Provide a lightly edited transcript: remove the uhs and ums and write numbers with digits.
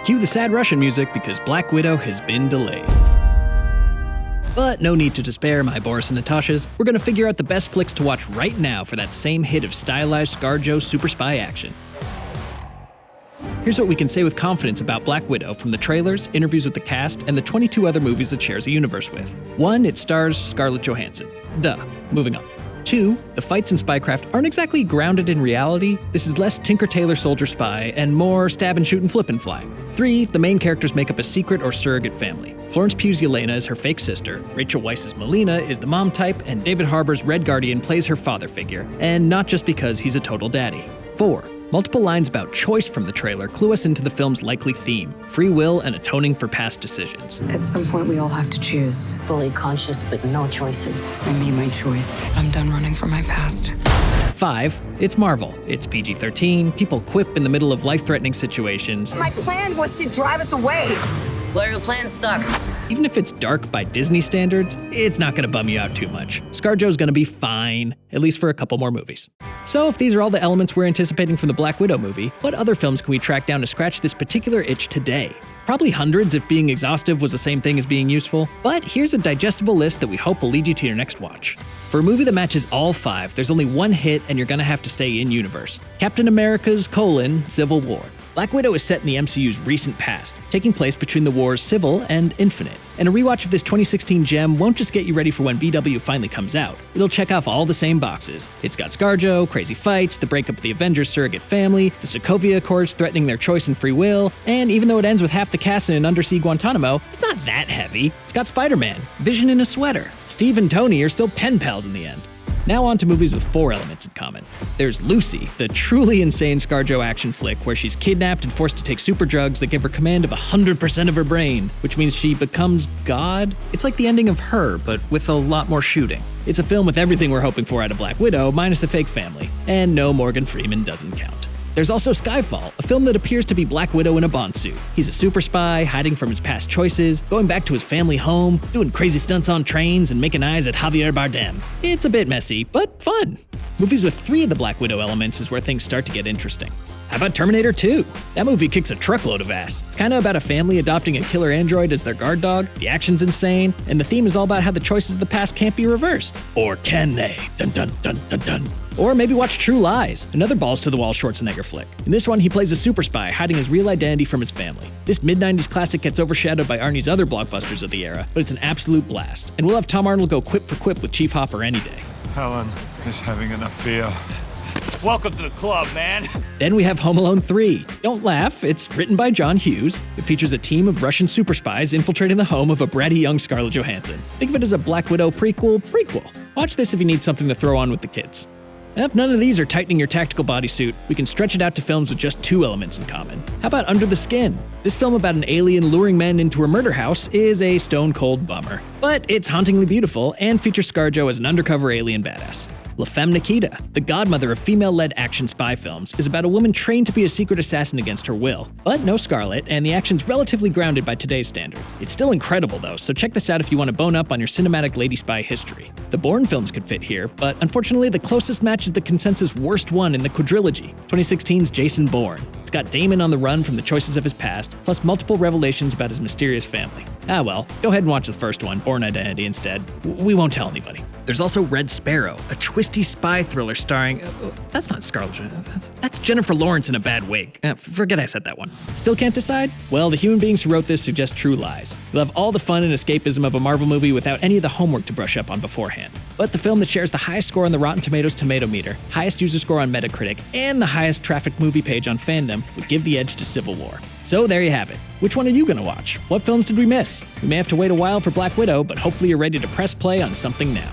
Cue the sad Russian music because Black Widow has been delayed. But no need to despair, my Boris and Natashas. We're gonna figure out the best flicks to watch right now for that same hit of stylized ScarJo super spy action. Here's what we can say with confidence about Black Widow from the trailers, interviews with the cast, and the 22 other movies it shares a universe with. 1. It stars Scarlett Johansson. Duh. Moving on. 2. The fights in Spycraft aren't exactly grounded in reality. This is less Tinker Tailor Soldier Spy and more stab and shoot and flip and fly. 3. The main characters make up a secret or surrogate family. Florence Pugh's Yelena is her fake sister, Rachel Weisz's Melina is the mom type, and David Harbour's Red Guardian plays her father figure, and not just because he's a total daddy. 4. Multiple lines about choice from the trailer clue us into the film's likely theme: free will and atoning for past decisions. At some point, we all have to choose. Fully conscious, but no choices. I made my choice. I'm done running from my past. 5. It's Marvel. It's PG-13, people quip in the middle of life-threatening situations. My plan was to drive us away. Well, your plan sucks. Even if it's dark by Disney standards, it's not gonna bum you out too much. ScarJo's gonna be fine, at least for a couple more movies. So if these are all the elements we're anticipating from the Black Widow movie, what other films can we track down to scratch this particular itch today? Probably hundreds if being exhaustive was the same thing as being useful, but here's a digestible list that we hope will lead you to your next watch. For a movie that matches all 5, there's only one hit and you're gonna have to stay in universe. Captain America's: Civil War. Black Widow is set in the MCU's recent past, taking place between the wars Civil and Infinite. And a rewatch of this 2016 gem won't just get you ready for when BW finally comes out. It'll check off all the same boxes. It's got ScarJo, crazy fights, the breakup of the Avengers surrogate family, the Sokovia Accords threatening their choice and free will, and even though it ends with half the cast in an undersea Guantanamo, it's not that heavy. It's got Spider-Man, Vision in a sweater. Steve and Tony are still pen pals in the end. Now on to movies with 4 elements in common. There's Lucy, the truly insane ScarJo action flick where she's kidnapped and forced to take super drugs that give her command of 100% of her brain, which means she becomes God. It's like the ending of Her, but with a lot more shooting. It's a film with everything we're hoping for out of Black Widow, minus the fake family. And no, Morgan Freeman doesn't count. There's also Skyfall, a film that appears to be Black Widow in a Bond suit. He's a super spy, hiding from his past choices, going back to his family home, doing crazy stunts on trains, and making eyes at Javier Bardem. It's a bit messy, but fun. Movies with 3 of the Black Widow elements is where things start to get interesting. How about Terminator 2? That movie kicks a truckload of ass. It's kinda about a family adopting a killer android as their guard dog, the action's insane, and the theme is all about how the choices of the past can't be reversed. Or can they? Dun dun dun dun dun. Or maybe watch True Lies, another balls-to-the-wall Schwarzenegger flick. In this one, he plays a super spy, hiding his real identity from his family. This mid-90s classic gets overshadowed by Arnie's other blockbusters of the era, but it's an absolute blast. And we'll have Tom Arnold go quip for quip with Chief Hopper any day. Helen is having enough fear. Welcome to the club, man. Then we have Home Alone 3. Don't laugh, it's written by John Hughes. It features a team of Russian super spies infiltrating the home of a bratty young Scarlett Johansson. Think of it as a Black Widow prequel. Watch this if you need something to throw on with the kids. If none of these are tightening your tactical bodysuit, we can stretch it out to films with just 2 elements in common. How about Under the Skin? This film about an alien luring men into a murder house is a stone-cold bummer. But it's hauntingly beautiful and features ScarJo as an undercover alien badass. Femme Nikita, the godmother of female-led action spy films, is about a woman trained to be a secret assassin against her will. But no Scarlett, and the action's relatively grounded by today's standards. It's still incredible though, so check this out if you want to bone up on your cinematic lady spy history. The Bourne films could fit here, but unfortunately the closest match is the consensus worst one in the quadrilogy, 2016's Jason Bourne. It's got Damon on the run from the choices of his past, plus multiple revelations about his mysterious family. Ah well, go ahead and watch the first one, Bourne Identity, instead. We won't tell anybody. There's also Red Sparrow, a twisty spy thriller starring... that's not Scarlett Johansson. That's Jennifer Lawrence in a bad wig. Forget I said that one. Still can't decide? Well, the human beings who wrote this suggest True Lies. You'll have all the fun and escapism of a Marvel movie without any of the homework to brush up on beforehand. But the film that shares the highest score on the Rotten Tomatoes tomato meter, highest user score on Metacritic, and the highest trafficked movie page on Fandom would give the edge to Civil War. So there you have it. Which one are you gonna watch? What films did we miss? We may have to wait a while for Black Widow, but hopefully you're ready to press play on something now.